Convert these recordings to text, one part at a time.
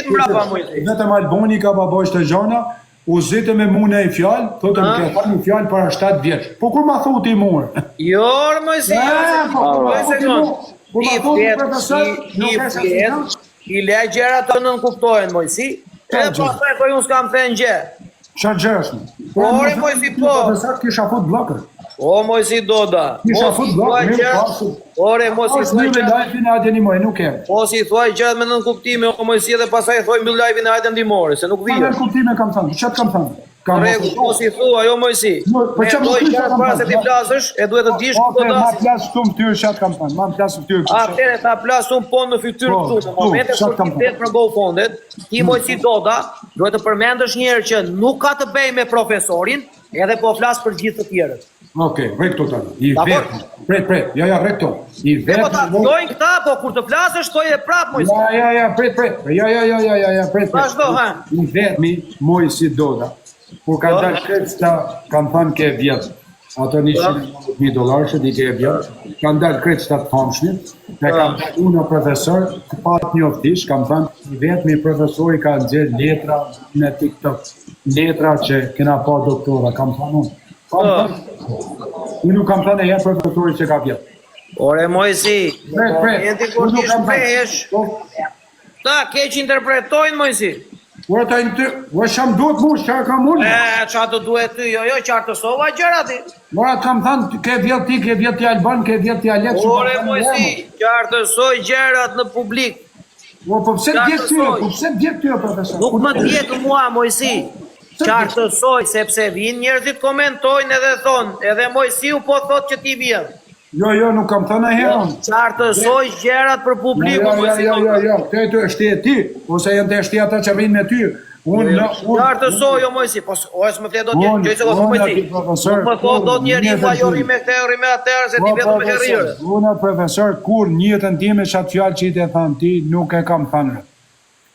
vit mbrapa Mojsi. Vetëm Alboni ka babaj të gjana, u zite me mune i fjallë, thotë më ke thënë fjallë para 7 vjeç. Po kur ma thuti i mure? Jo, Mojsi, i le gjera të nënkuptojnë, Mojsi, e pasaj ko ju s'kam thënë gjë. Qa gjërës më? Ore, Mojsi, po. Profesor, kisha fut blokër. O, Mojsi Doda. Kisha fut blokër, mirë pasur. Ore, Mojsi, thuaj gjërë. Lajfin hajde një moj, nuk e. Mojsi, thuaj gjërë me nënkuptime, o Mojsi, dhe pasaj thuaj mbi lajfin hajde ndimore, se nuk vijë. Nënkuptime kam thënë, qatë kam thënë? Regu, Mojsi, thua, jo Mojsi. Me doj gjërë para se ti plasësh, e duhet të dish ku do dasë. Ma plasë këtu më fytyrë, qatë kam thënë, ma plasë fytyrë. Atere, ta plasë unë ponë në fytyrë këtu, në momente kur ti tet për GoFundet, ti Mojsi Doda, duhet të përmendësh njerë që nuk ka të bëj me profesorin, edhe po flasë për gjithë të tjerët. Okej, rrej këtu tani. I vetë. Pret. Ja, rrej këtu. I vetë. Po ta dojnë këta, po kur të flasësh thoj e prap Mojsi. Ja, pret. Ja, pret. Vazhdo, ha. I vetëmi Mojsi Doda. Kur kanë dalë kretsta, kanë thënë ke vjetë. Ato $100,000 që di ke vjetë. Kanë dalë kretsta të famshmit. Ne kam thënë unë profesor, të patë njoftish, kam thënë i vetëmi profesori ka nxjerrë letra në TikTok. Letra që kena pa doktora, kam thënë unë. Unë nuk kam thënë e herë profesori që ka vjetë. Ore Mojsi, jeti kur ti shprehesh, ta keq interpretojnë Mojsi. Ure sham duhet mu, qarë kam unë? Qa të duhet ty, jo, qartësova gjëra ti. Ure kam thënë, ke vjetë ti, ke vjetë ti Alban, ke vjetë ti Alex. Ore Mojsi, qartësoj gjërat në publik. Po pse djek ty, profesor? Nuk më djekë mua, Mojsi. Qartësoj, sepse vinë njerëzit komentojnë edhe thonë, edhe Mojsiu po thotë që ti vjen. Jo, nuk kam thënë e herën. Qartësoj gjërat për publiku, Mojsi. Jo, të është e ti, ose janë të është ata që vinë me ty. Qartësoj, jo Mojsi, po ose më fletë do t'jetë, gjojse këtë Mojsi. Nuk më thotë do t'njeri pa jo rime këte, rime atërë, se ti vetë me herrirë. Unë, profesor, kur njëtën time qatë fjallë që i të thënë ti, nuk e kam thënë.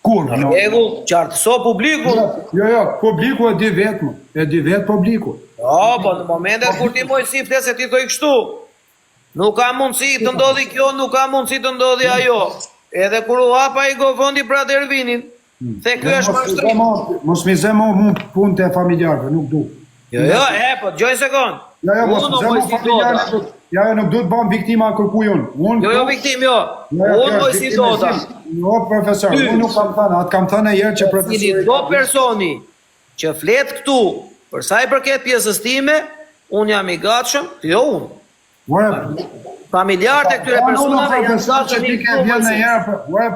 Kur? Egu, qartëso publiku. Jo, publiku e di vetë, e di vetë publiku. Jo, po në momentet kur ti Mojsi fletë se ti thoi kështu. Nuk ka mundësi të ndodhi kjo, nuk ka mundësi të ndodhi ajo. Edhe kur u hapa i GoFundi pra të Ervinin, the kjo është mashtrim. Mos mi zemo mund punë të familjarëve, nuk du. Jo, po, gjoj sekund. Ja, nuk du të bam viktima kërkuj unë. Jo, viktim, jo. Unë Mojsi Doda. Jo, profesor, unë nuk kam thënë, atë kam thënë e jerë që profesori. Do personi që fletë këtu, përsa i përket pjesës time, unë jam i gatshëm, jo unë. Familjarët e këtyre personave janë gatshëm i këtu.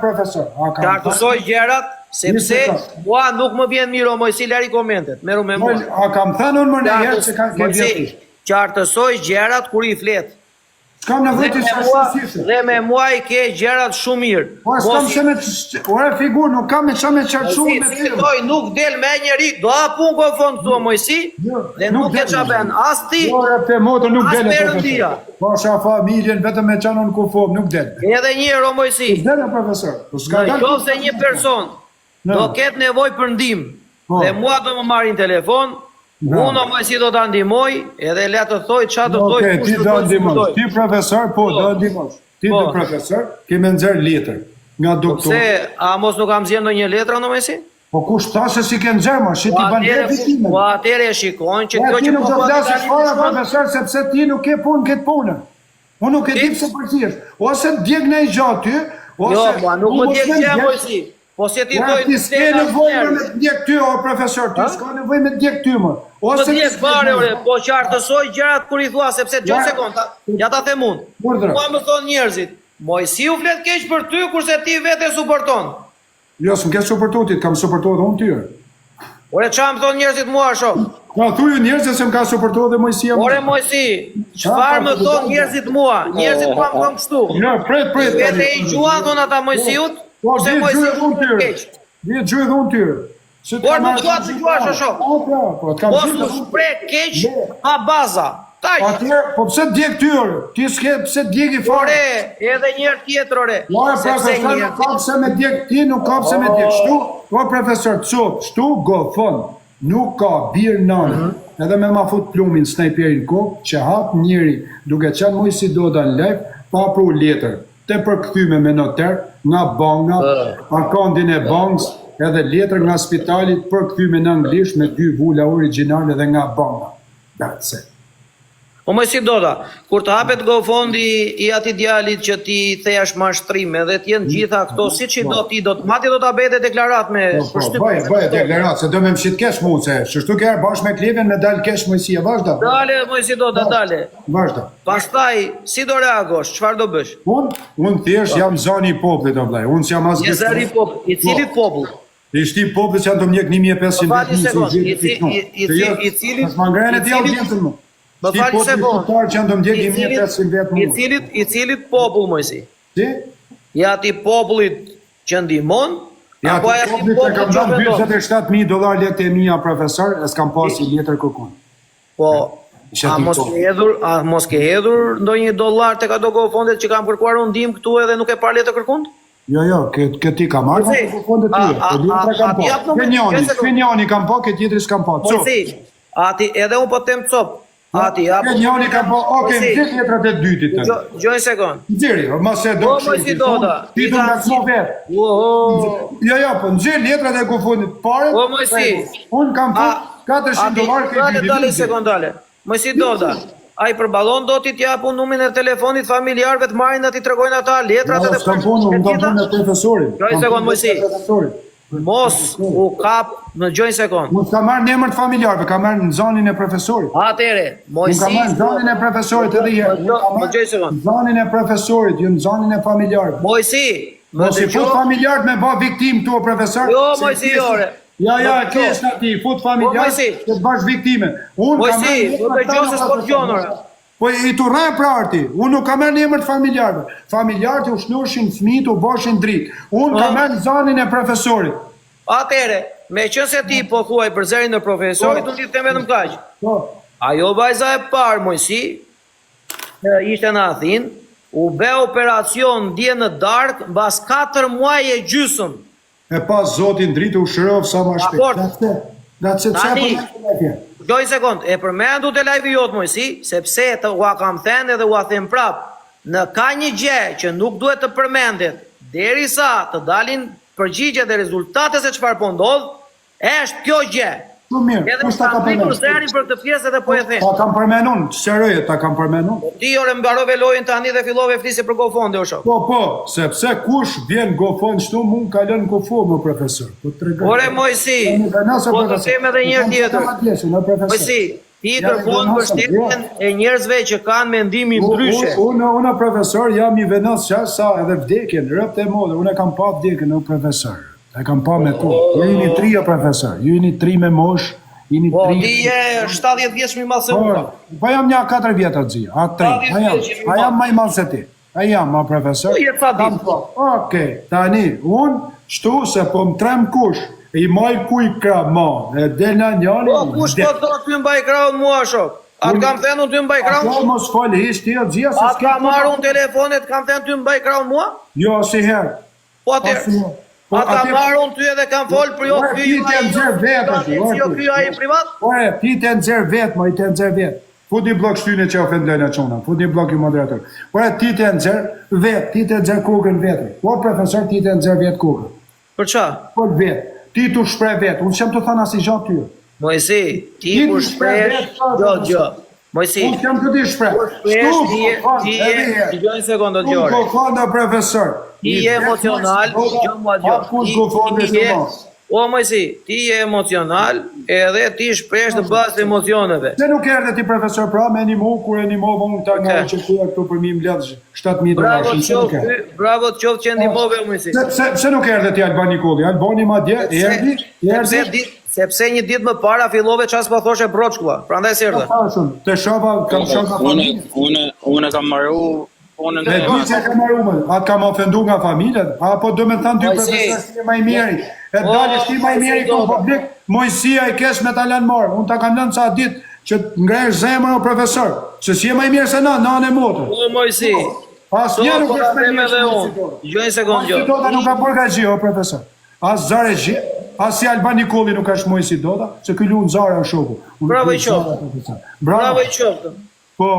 Profesor, qartësoj gjerat, sepse mua nuk më vjen mirë o Mojsi, lari komentet, meru me mua. A kam thënë unë më në herë që ka ke vjetë? Qartësoj gjerat kur i fletë. S'kam në vëti shasësisë. Dhe me mua i ke gjerat shumë mirë. S'kam që me ore figur, nuk kam me që me qartësu me të nuk del me njeri, do a pun GoFund këtu o Mojsi, dhe nuk e qa ben as ti, as Perëndia. Po sha familjen, vetëm me qanë unë kufov, nuk del. Edhe njërë o Mojsi, Del, profesor. në qovë se një person do ketë nevoj për ndim, dhe mua do më marrin telefon, unë o Mojsi do të ndimoj, edhe le të thoj qa të thoj. Ti do ndimoj, ti profesor, po do ndimoj. Ti do profesor, keme nëzër letër nga doktor. Se, a mos nuk kam zjerë në një letra në Mojsi? Po kush ta se si ke nëzër, ma, shi ti ban letër. Po atere e shikon që kjo që po nuk do flasë fara, profesor, sepse ti nuk ke punë këtë punën. Unë nuk e dipë se përësish. Ose djeg në i gjatë ty, ose... Jo, ma nuk më djeg që Mojsi. Po se ti dojnë të s'ke nevoj me djek ty, o profesor, ti s'ka nevoj me djek ty, më. Po djek bare, ore, po qartësoj gjerat kur i thua, sepse gjo sekonda, ja ta the mund. Po më thonë njerëzit, Mojsi u flet keq për ty, kurse ti vete suporton. Jo, s'm ke suportu ti, kam suportu edhe unë tyre. Ore, qa më thonë njerëzit mua, shok? Ka thuju njerëzit se m'ka suportu edhe Mojsi. Ore, Mojsi, qëfar më thonë njerëzit mua? Njerëzit mua më thonë kështu. Jo, pret. Vete i gjuan thonë ata Mojsiut, kurse Mojsi u flet keq. Vjetë gjujë dhe unë tyre. Por nuk duat të gjuash o shok. Po s'u shpreh keq pa baza. Po pse djek ty, ore? Ti s'ke pse djek i fare? Ore, edhe njërë tjetër, ore. Profesor, nuk ka pse me djek ti, nuk ka pse me djek. Shtu, profesor, shtu GoFund, nuk ka birë nanë. Edhe me ma fut plumin snajperin kokë, që hap njëri duke qenë Mojsi Doda në live, pa pru letër. Te përkthyme me noter, nga banga, akondin e bangës, edhe letër nga spitalit për kthyme në anglisht me 2 vula origjinale dhe nga banga. That's it. O më si Doda, kur të hapet GoFondi i atij djalit që ti thejash mashtrime dhe të jenë gjitha këto siç i do ti do të mati do ta bëjë deklarat me Bëj deklarat, se do me mshit kesh mund se çështu kërë bashkë me Klevin me dal kesh Mojsia, vazhdo. Dale më si Doda, dale. Vazhdo. Pastaj si do reagosh? Çfarë do bësh? Unë thjesht jam zani i popullit o vllai. Unë jam as Je zari i popull, i cili popull? I shti popullit që janë të mjek 1500 I cili Mas mangrene ti audiencën mu. Më falni sekond. Që janë të mjek 1500 vetë mu. I cilit popull Mojsi? Si? Ja ti popullit që ndihmon? Ja apo ti ja ti popullit që kam dhënë vendon? $47.000 lekë e mia profesor, e s'kam pasi letër kërkon. Po, Isha a ti mos ke hedhur ndonjë dollar tek ato GoFondet që kam kërkuar unë ndihmë këtu edhe nuk e pa letë kërkund? Jo, këti kam marrë Mojsi, në fondet tije. Kenjani kam po, këtë tjetëri s'kam po. Mojsi, ati edhe unë po tem cop. Ati jap. Kenjani kam po, oke, në gjithë letrat e dytit të. Gjoj sekond. Nxiri, mas e do Po, Mojsi Doda. Ti do nga s'mo vetë. Jo, po, nxirë letrat e GoFondit pare. Po, Mojsi. Unë kam po $400 këtë Dale sekondale. Mojsi Doda. Ai përballon do ti t'japun numrin e telefonit familjarëve të marrin aty tregojnë ata letrat edhe s'kam punë, unë kam punë me profesorin. Gjoj sekond Mojsi. Mos u kap në gjoj sekond. Unë s'kam marrë në emër të familjarëve, kam marrë në zonin e profesorit. Atëre, Mojsi. Unë kam marrë në zonin e profesorit edhe herë. Unë kam marrë në zonin e profesorit, jo në zonin e familjarëve. Mojsi, Mos i fut familjarët me bë viktim këtu o profesor. Jo, Mojsi, jore. Ja, kesh në ti, fut familjarët që të bash viktime. Mojsi, do të gjoj se s'po gjonore. Po i të rrë prarti, unë nuk kam marrë në emër të familjarëve. Familjarët u shnoshin fëmijët, u boshin dritë. Unë kam marrë në zonin e profesorit. Atëre, me qënë se ti po thuaj për zërin e profesorit, unë ti të them vetëm kaq. Ajo vajza e parë, Mojsi, ishte në Athinë, u bë operacion dje në darkë, mbas 4 muaj e gjysmë. E pas zotin dritë u shërov sa ma shpejt. Gjoj sekund, e përmendu të live jot Mojsi, sepse të ua kam thënë edhe ua them prap, në ka një gjë që nuk duhet të përmendet, derisa të dalin përgjigje dhe rezultate se çfarë po ndodh, është kjo gjë. Shumë mirë, edhe kush ta ka përmendur përmendur? zërin për këtë pjesë edhe po e them. Ta kam përmendur, çeroje ta kam përmendur. Ti ore mbarove lojën tani dhe fillove flisje për GoFondi o shok. Po, sepse kush vjen GoFond shtu mund ka lënë GoFond më profesor. Po tregoj. Ore Mojsi, po të them edhe një herë tjetër. Mojsi, ti kërkon mbështetjen e njerëzve që kanë mendime ndryshe. Unë profesor jam i venos sa edhe vdekjen, rropt e modë. Unë kam pa vdekjen o profesor. E kam pa me tu. Ju jeni 3 o profesor. Ju jeni 3 me mosh. Po, ti je 70 vjeç më i madh se unë. Po jam një 4 vjetë të zi. A 3. A jam më i madh se ti. A jam, ma profesor. Po, je ta dit. Okej, tani, unë shtu se po më trem kush. I maj kuj kra ma. E del në njani. Po, kush po të ty mbaj kraun mua shok? Atë kam thënë unë ty mbaj kraun? Ato mos fali, ishtë ti o gjia se Atë kam marrë unë telefonet, kam thënë ty mbaj kraun mua? Jo, si herë. Po atër. Ata marrë unë ty edhe kam folë për jo ky ai privat? Ore, ti të nëzër vetë, ma i të nëzër vetë. Fut një blok shtyne që ofendojnë a qona, fut një blok i moderator. Ore, ti të nëzër vetë, ti të nëzër kukën vetë. Po, profesor, ti të nëzër vetë kukën. Për qa? Po, vetë. Ti të shprej vetë, unë qëmë të thana si gjatë tyre. Mojsi, ti kur shpresh, jo. Mojsi, unë qëmë të ti shprej. ti gjojnë sekundë të gjore. Unë kofanda profesor. Ti je emocional, jo mua gjo. O Mojsi, ti je emocional edhe ti shpresh në bazë të emocioneve. Se nuk erdhe ti profesor pra me një mu, kur e një mu, unë ta nga që kuja këtu për mi mbledh $7.000. Bravo të qoftë që ndihmove Mojsi. Se nuk erdhe ti Albani Kulli, Albani ma dje, erdi. Sepse një ditë më para fillove ças po thoshe broçkulla, prandaj se erdhe. Te shofa, kam shofa familje. Unë kam marru punën e di që kam marru më, atë kam ofendu nga familjet, apo do me thënë dy profesor si më i miri. E dalë shti më i miri këtu publik, Mojsia i kesh me ta lënë marë. Unë ta kam lënë sa ditë që ngresh zemër o profesor, se si e më i mirë se na, në motor. O Mojsi, as një nuk është me mirë se Mojsi. Gjojnë sekundë gjë. Dota nuk ka bërë ka gjë, o profesor. As Zare gjë, as si Albani Kulli nuk është Mojsi Dota, se ky lunë Zare o shoku. Bravo i qoftë. Bravo i qoftë. Po,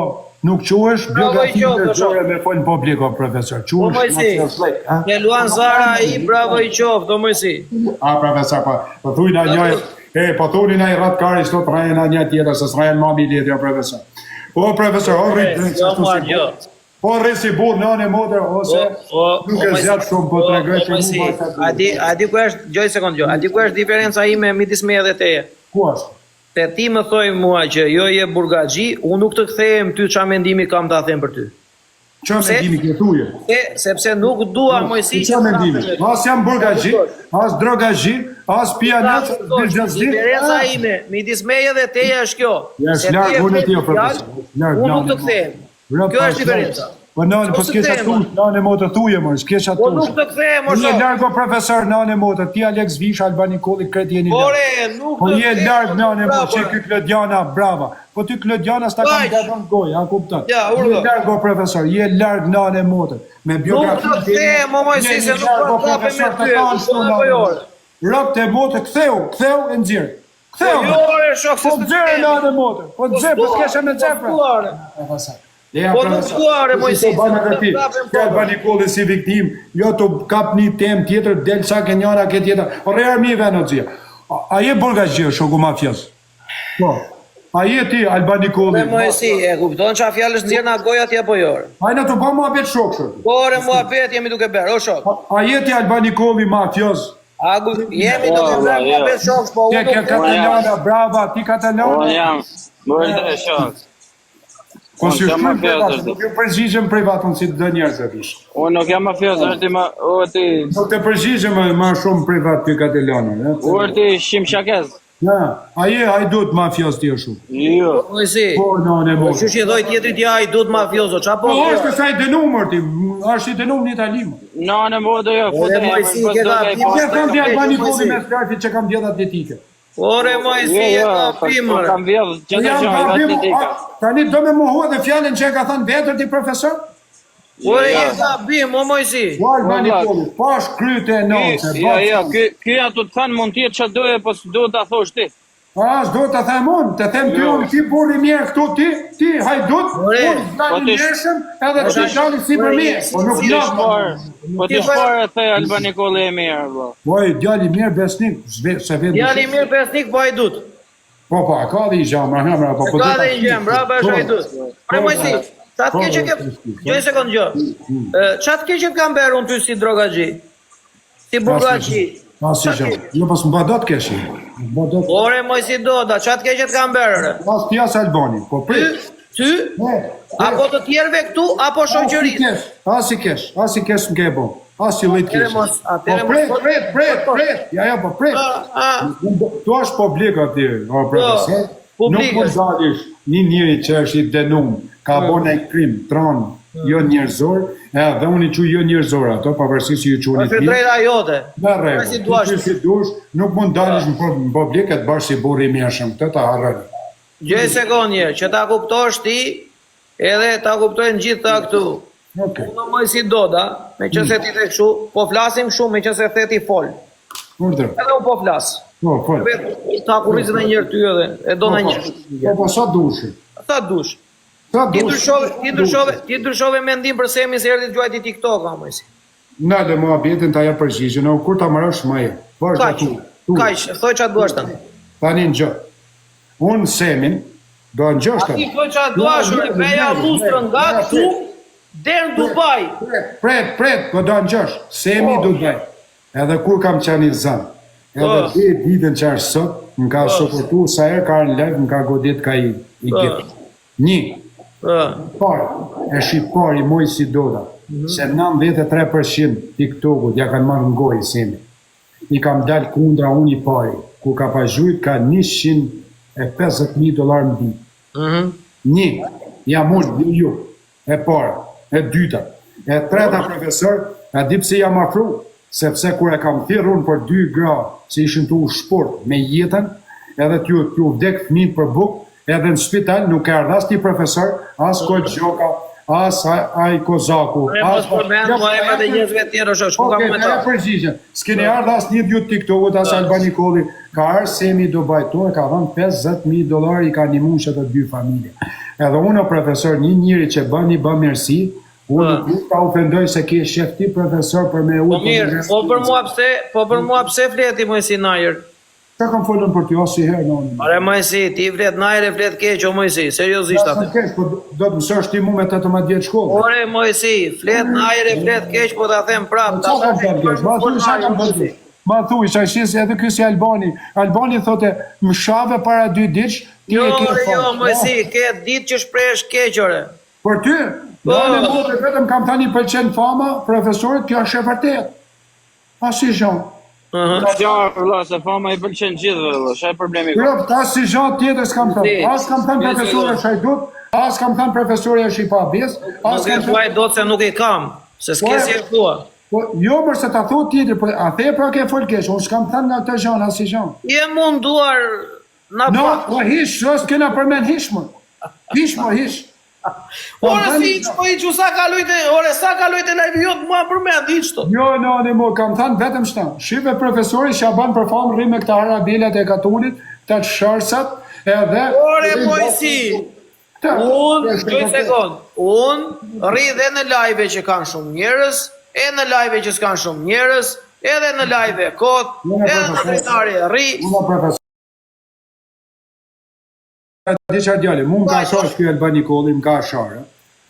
nuk quhesh biografi qoftë, ndërgjohje me fol në publik, o profesor. Po Mojsi, ke luan Zara ai, bravo i qoftë, o Mojsi. A, profesor, po thuj na një, po thuni na i rat kari shto të rajnë na një tjetër, se s'rajnë mami lidhja, o profesor. O, profesor, o rritë, po rri si burë nëne motër, ose nuk e zjatë shumë, po të regoj që mu A di ku është, gjoj sekund gjo, a di ku është diferenca ime midis meje dhe teje? Ku është? Se ti më thoj mua që jo je burgaxhi, unë nuk të kthehem ty ç'a mendimi kam ta them për ty. Ç'a mendimi ke thuje? Sepse nuk dua Mojsi ç'a mendimi. As jam burgaxhi, as drogaxhi, as pianat, biznesmen. Diferenca ime midis meje dhe teje është kjo. Jesh larg unë ti o profesor. Unë nuk të kthehem. Kjo është diferenca. Po nën, po s'kesh atu, nën e motë thuje më, s'kesh atu. Po nuk të kthehem, Je larg o profesor nën e motë, ti Alex Vish, Albani Kolli, kredi jeni larg. Ore, nuk po të je larg nën e motë, që ky Klodiana, brava. Po ty Klodiana s'ta kam gabon gojë, a kupton? Je larg o profesor, je larg nën e motë. Me biografi. Nuk të kthehem, o Mojsi, se nuk do të kapem me ty. Rob të motë, ktheu e nxjerr. Ktheu. Jo, ore, shok, po nxjerr nën e motë. Po nxjerr, po s'kesh me xhepra. Profesor. Po nuk duare Mojsi. Ka Albani Kolli si viktim, jo të kap një temë tjetër, del sa ke njëra ke tjetër. O re armi veno xhia. A je burgaxhi shoku mafios? Po. A je ti Albani Kolli? Po Mojsi, e kupton çfarë fjalësh nxjerr nga goja ti apo jo? Hajna të bëjmë muhabet shok. Po ore muhabet jemi duke bërë, o shok. A je ti Albani Kolli mafios? Jemi duke bërë muhabet shok, po unë. Ke Katalana, brava, ti Katalana? Po jam. Vërtet e shok. Po si nuk ju përgjigjem privatën si të njerëz e vish. Unë nuk jam mafios, është ti Nuk të përgjigjem më shumë privat ty Katalana, ti shimshakez. Ja, a je hajdut mafios ti shumë? Jo. Mojsi. Po nëne Po mos. çuçi dhoj tjetrit ja hajdut mafiozo, ç'a po? Po është sa i dënuar ti, është i dënuar në Itali. Në modo jo, po Mojsi, ke Që kam di Albani Kolli me skarfi që kam djeta atletike. Ore Mojsi, e ka pimër. Kam vjedh që atletika. Tani do me muhu edhe fjalën që e ka thënë vetër ti profesor? Ore je ka bim, o Mojsi. Po Albani Kolli, pash kryte e nëse. Jo, ky ato të thënë mund të jetë çfarë doje, po s'do ta thosh ti. As do të them unë, të them ty unë ti burri mirë këtu ti hajdut, unë dali mirëshëm edhe ti dali si për mirë, po nuk jam. Po ti shpore the Albani Kolli e mirë, valla. Po djali mirë besnik, se vetë. Djali mirë besnik po hajdut. Po ka dhe i gjamra, hamra, po Ka dhe i gjamra, brava është hajdut. Ore Mojsi, ç'a të keq që një sekond gjë. Ç'a të keq që kam bërë unë ty si drogaxhi? Si burgaxhi? Asi gjë. Jo pas më badot keshi. Ore Mojsi Doda, ç'a të keq që kam bërë? Pas ti as Albani, po prit. Ty? Apo të tjerëve këtu, apo shoqërisë? Asi kesh më ke bo. Asi lejt kesh. Po prit. Ja, po prit. Tu është publik aty, o profesor. Nuk mund dalish një njëri që është i denum, ka bon e krim, tron, jo njerëzor, edhe unë i që jo njerëzor ato, pavarësisht që ju që unë i është drejta jote. Në rregull, si dush, nuk mund dalish në publik e të bashkë si burri mjeshëm, këtë ta harrën. Gjej sekondje, që ta kuptosh ti, edhe ta kuptojnë gjithë ta këtu. Unë Mojsi Doda, me që se ti të këshu, po flasim shumë, me që se the ti fol. Urdhër. Edhe unë po flas. Po, fol. Ta kurrizë në njërë ty edhe, e do në njërë. Po, sa dushi? Sa dush? Ti ndryshove mendim për Semi se erdhi gjuajti TikTok, Mojsi. Në dhe mua bjetin të aja përgjishë, në kur ta marrësh ma e. Kaq, thoj që atë duash tani. Tani në gjë. Unë Semin, do në gjështë. Ati thoj që atë duash, preja lustrën nga këtu, der në Dubai. Pret, po do në gjështë. Semi Dubai. Edhe kur kam qenë i zënë. Edhe ti ditën që është sot, më ka suportu, sa e ka në levë, më ka godit ka i gjithë. Një, e shqipari Mojsi Doda, se 93% TikTokut ja kanë marrë në gojë Semi. I kam dalë kundra unë i pari, ku ka pazhujt ka $150,000 në ditë. Një, jam unë ju, e para, e dyta, e treta profesor, e di pse jam afru, sepse kur e kam thirrë unë për 2 gra, se ishin të u shport me jetën, edhe t'ju vdek fëmijët për bukë, edhe në spital nuk e ardhë as ti profesor, as Kojt Gjoka, as ai Kozaku. Mos përmend mua emrat e njerëzve të tjerë, shku kam me ta. Përgjigjen. S'keni ardhë as një djut TikTokut, as Albani Kolli. Ka ardhë Semi Dubai, to e ka dhënë $50,000, i ka ndihmuar ato 2 familje. Edhe unë o profesor, një njëri që bën mirësi, unë nuk ta ofendoj se ke shef ti profesor për me Po mirë, po për mua pse fleti Mojsi Najer? Ka kam folën për ty asnjëherë nonë. Are Mojsi, ti flet Najer e flet keq o Mojsi, seriozisht atë. Keq, po do të mësosh ti mua me 18 vjeç shkollë. Ore Mojsi, flet Najer e flet keq, po ta them prapë. Ma thuj, sa shis edhe ky si Albani. Albani thotë, më shave para 2 ditësh, ti e ke fal. Jo, Mojsi, ke ditë që shpresh keq ore. Për ty? Në motë vetëm kam tani pëlqen fama, profesorit, kjo është e vërtet. Asi Jean. Ja, vëlla, se fama i pëlqen gjithëve, vëlla, çfarë problemi ka? Jo, asi Jean tjetër s'kam thënë. As kam thënë profesori është hajdut, as kam thënë profesori është i pabes, as kam thënë dot se nuk i kam, se s'ke si e thua. Po jo, për se ta thot tjetër, po a the pra ke fol keq, unë s'kam thënë nga këtë Jean, asi Jean. Je munduar na no, po hish, s'kena përmend hish më. Hish. Ore si po i që sa kalojte live jot mua përmend hiç to. Jo, mo kam thënë vetëm shta. Shive profesori që ban për famë rri me këta harabelat e katulit, këta sharsat, edhe ore Mojsi. Unë rri dhe në live që kanë shumë njerëz, e në live që s'kan shumë njerëz, edhe në live kot, edhe në drejtari rri. Diqa djali, mu më ka shash kjo Albani Kolli, më ka sharë,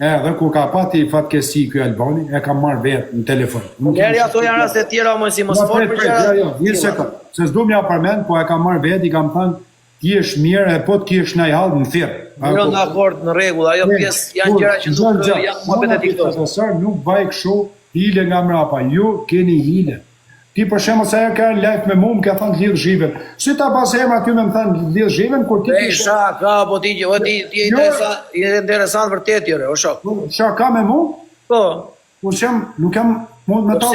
edhe ku ka pati fatkesi kjo Albani, e ka marrë vetë në telefon. Njerë ato janë raste tjera, Mojsi, mos fol për gjëra. Një sekund, se s'du m'ja përmend, po e ka marrë vetë, i kam thënë, ti është mirë, e po t'ki është najhallë në firë. Jo, në akord, në regull, ajo pjesë janë gjëra që nuk janë muhabet e tiktok. Profesor, nuk vaj kështu hile nga mrapa, ju keni hile. Ti për shemë se e ka në live me mu, më ka thënë lidh zhiven. Si ta pas emra ty me më thënë lidh zhiven, kur ti... Ej, shaka, po ti je interesant vërtet jore, o shok. Shaka me mu? Po. Por shemë, nuk kam mund me ta...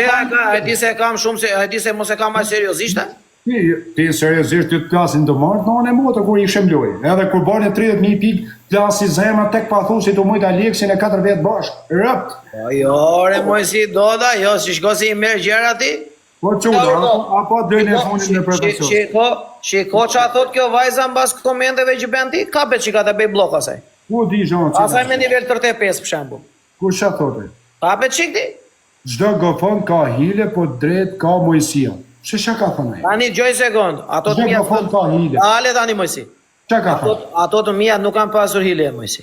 A di se kam shumë, a di se mos e kam aj seriozisht, Ti seriozisht ty të plasin të marrë, në anë e motë kur i shembloj. Edhe kur bane 30.000 pikë, plasi zemra tek pa thu si të mujtë Aleksin e 4 vetë bashkë. Rëpt. Jo, re Mojsi doda, jo, si shko si i merë gjera ti? Po quda, apo dojnë e funin në profesor. Shiko që a thot kjo vajza në bas komenteve që ben ti, kapet që ka të bej blok asaj. Ku di zonë? Asaj me nivel 35 për shembu. Ku që thote? Kapet qik ti? Gjdo gofon ka hile, po drejt ka Mojsia. Që ka thënë? Tani gjoj sekund, ato të mija... Gjdo gofon ka hile. Ale tani Mojsi. Që ka thënë? Ato të mija nuk kam pasur hile, Mojsi.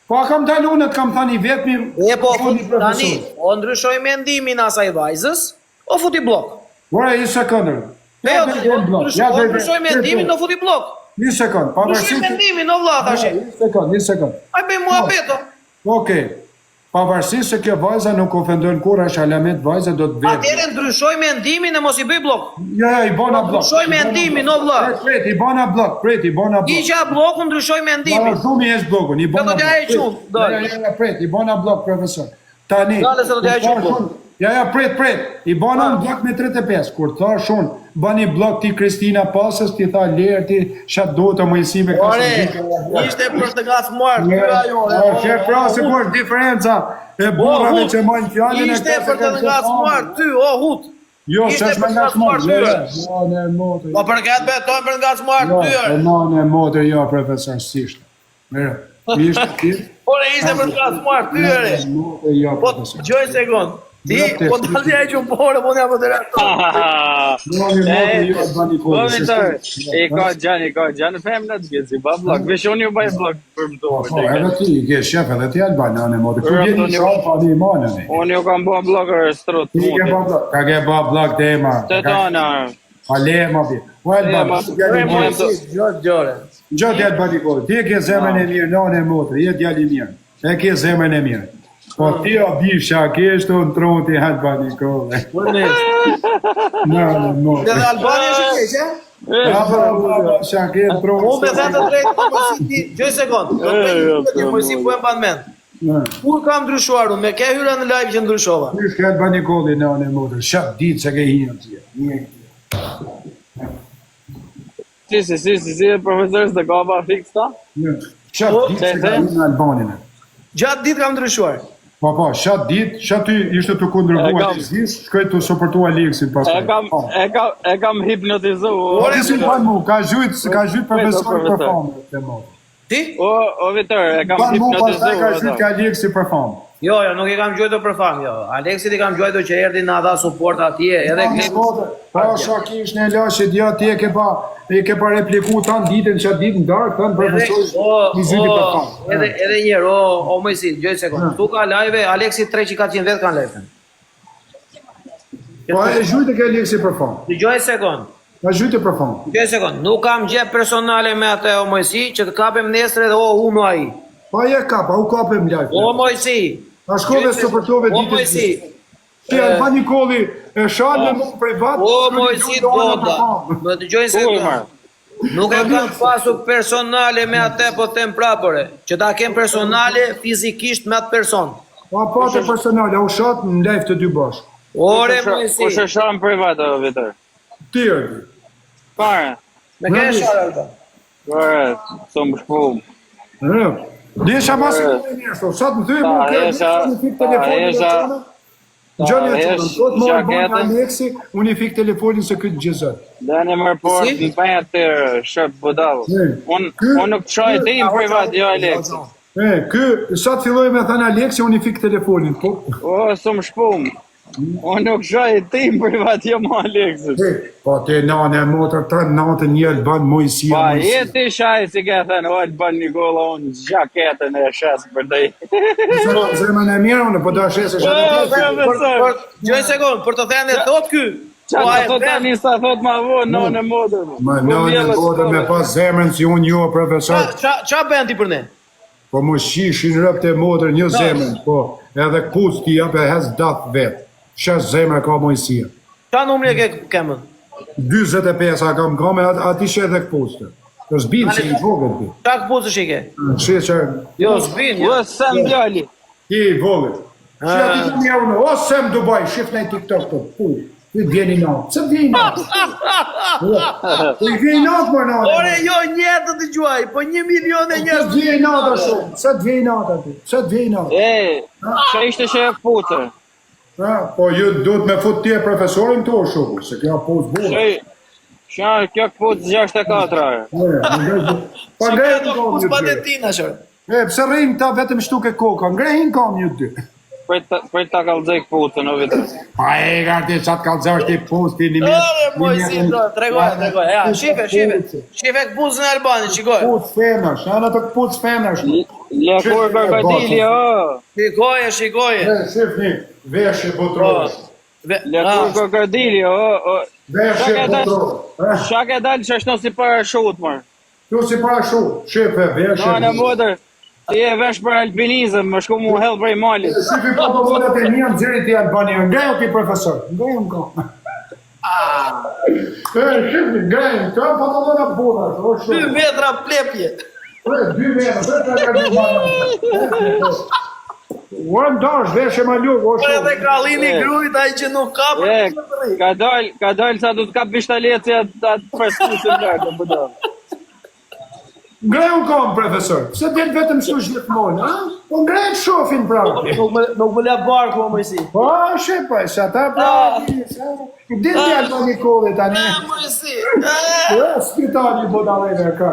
Po a kam dalunet, kam thani vetëmi... E po, tani, o ndryshoj mendimin asaj vajzës, o futi blok. Bora, një sekundër. Ndryshoj mendimin, o futi blok. Një sekund, Ndryshoj mendimin, o vla, thashe. Një sekund. A bëj mua beto. Okej. Pavarësisht se kjo vajza nuk ofendon kur është alamet vajza do të vetë. Atëherë ndryshoj mendimin e mos i bëj blok. Jo, i bona blok. Ndryshoj mendimin, o vlla. Pret, i bona blok, i bona blok. Iqa blokun, ndryshoj mendimin. Shumë i esh blokun, i bona blok. Pret, i bona blok, profesor. Tani. Dale se do t'ja e qumë. Ja, pret. I bona në blok me 35. Kur thash unë, bani blok ti Kristina Pasës, ti tha lerë, ti shatë do të mëjësime. Ore, ishte për të gacmuar. Që pra se kur diferenca e burrave që majnë fjallin e ishte për të gacmuar, ty, o hut. Jo, se është me gacmuar, Po për këtë beton për gacmuar, ty. Në motë, jo, profesor, sishtë. Mire, ishte ti? Ore, ishte për të gacmuar, ty, ere. Po, gjoj sekund. Ti, po dalë e që më pore, po nja për të rrë. E ka Gjani femna të gjithë, ba blok, vesh unë ju baj blok për më tohë. Edhe ti, i ke shef edhe ti Albani, anë e motë, ku vjeni shanë pa një imanë, ne. Unë ju kam ba blok e strut. Ti ke ba blok, ka ke ba blok të ema. Të tonë. A le ma bje. O Albani, gjotë Albani kohë, ti ke zemën e mirë, në anë e motë, je djali mirë, e ke zemën e mirë. Po ti o bifsha, keshtë o në tronë ti Albani kohë. Dhe Albani është keqë, e? Ja, bifsha, keshtë tronë. Unë me dhe të drejtë, Mojsi, gjoj sekund, Mojsi po e mban mend. Kur kam ndryshuar unë, me ke hyra në live që ndryshova? Nysh ke Albani kohë në anë e motër, shatë ditë se ke hinë të Si, profesor, së të gaba fix ta? Shatë ditë se ke hinë në Albaninë. Gjatë ditë kam ndryshuar. Po, shatë ditë, shatë ty ishte të kundrëvua të zisë, shkoj të soportua Aleksin pas. E kam hipnotizu. Ore, si pa mu, ka gjujtë profesor për famë të motë. Ti? O Vitor, e kam Pa mu pastaj ka hipnotizuar. shit ka Aleksi për fam. Jo, nuk i kam gjuajtur për fam, jo. Aleksit i kam gjuajtur që erdhi na dha suport atje, edhe Klepi. Pa shakish në lashe dia ti e ke pa repliku tan ditën çat ditën dark tan profesor viziti për fam. Edhe një herë, o Mojsi, gjoj sekond. Ktu ka live, Aleksi 300-400 vet kanë live. Po e zhujtë ke Aleksi për fam. Dëgjoj sekond. Ta zhujtë për fam. Dëgjoj sekond. Nuk kam gjë personale me atë o Mojsi që të kapem nesër edhe unë ai. Pa e kapa, u kapem live. O Mojsi. Ta shkove suportove O ditën. Mojsi. Ti Alba Nikolli e shal në mua privat. O Mojsi Doda. Më dëgjoj sekond. Nuk e kam pasur personale me atë, po them prapore, që ta kem personale fizikisht me atë person. Pa të personale, u shat në live të dy bashkë. Ore Mojsi. Po shësham privat o Vitor. Ti erdhi. Pare. Me ke sharë. Pare, som shpum. Desha masi të njështë, sa të më thyë më në fik telefonin e qënë, gjënë e qënë, të më e bënë Aleksi, unë i fik telefonin se këtë gjëzët. Dhe në më report në bëja të shëpë budavë. Unë nuk të shaj tim privat, jo Aleksi. Sa të filloj me thënë Aleksi, unë i fik telefonin, po. O, som shpum. Unë nuk shaj tim privat, jo më Aleksi. Po të nane e motër të natën një Alban Mojsia. Pa, jeti shaj si ke thënë, o Alban Nikola, unë gjaketën e shesë për dej. Zemën e mirë, unë po da shesë e shesë. Gjoj sekund, për të thënë e thot ky. Qa të thot tani sa thot ma vonë, në modër. Ma në modër me pas zemën si unë jo profesor. Qa bën ti për ne? Po më shishin rëpt e modër një zemën, po edhe këpuc ti jap e hez dath vetë. Shes zemër ka Mojsia. Qa numri e ke kemën? 25 a kam ati që edhe këpucë. Të zbinë që i vogët ti. Qa këpucë që i ke? Që që... Jo, zbinë, jo. O, sem djali. Ti i vogët. Që ati të një unë, o sem Dubai, shif në i TikTok të pu. Ti vjeni natë. Që vjeni natë? Ti vjeni natë më natë. Ore, jo, njetë të gjuaj, po 1 milion e Që njerëz. vjeni natë a shumë. Që vjeni natë ati. Që vjeni natë. Që ishte që e këpucër? Po ju duhet me fut tje profesorin të o shumë, se kjo posë burë. Që kjo këpucë 64. Pa ngrehin kam Kus një dy. patetina, shërë. Pse rrim ta vetëm shtuke koka, ngrehin kam një dy. Për ta kalëzaj këpucën, o Vitor. Pa e garti qatë kalëzash ti posti një mirë. Ore, Mojsi, tregoj. Ja, shife këpucën e Albani, shikoj. Këpuc femnash, anë të këpuc femnash. Lëkur krokodili, o. Shikoje. Shifni, veshje botrore. Lëkur krokodili, o. Veshje botrore. Shak e dalë që është në si parashut, mërë. Tu si parashu, shife, veshje. Në modër, ti e vesh për alpinizëm, më shku mu hell prej malit. Shifi pantalonet e një nëziri ti Albania, ngrejo ti profesor, ngrejo më ka. Shifi, ngrejo, të pantalonet bura, o 2 shumë. metra plepje. 2 metra, të ka një manë. Uan dash, veshje ma lukë, o Por edhe shumë. krallini grujt, ai që nuk ka për Ka dalë sa du të kap bishtaletja atë përstusin lërë, në budavë. Ngrejo kam, profesor, pse del vetëm shtu gjithmonë, ha? Po ngrejo shofin prapë. Nuk më le barku, o Mojsi. Po, shepa, sa ta prapë. Din ti Alba Nikolli tani. Mojsi. Po, spitali bodaleve ka.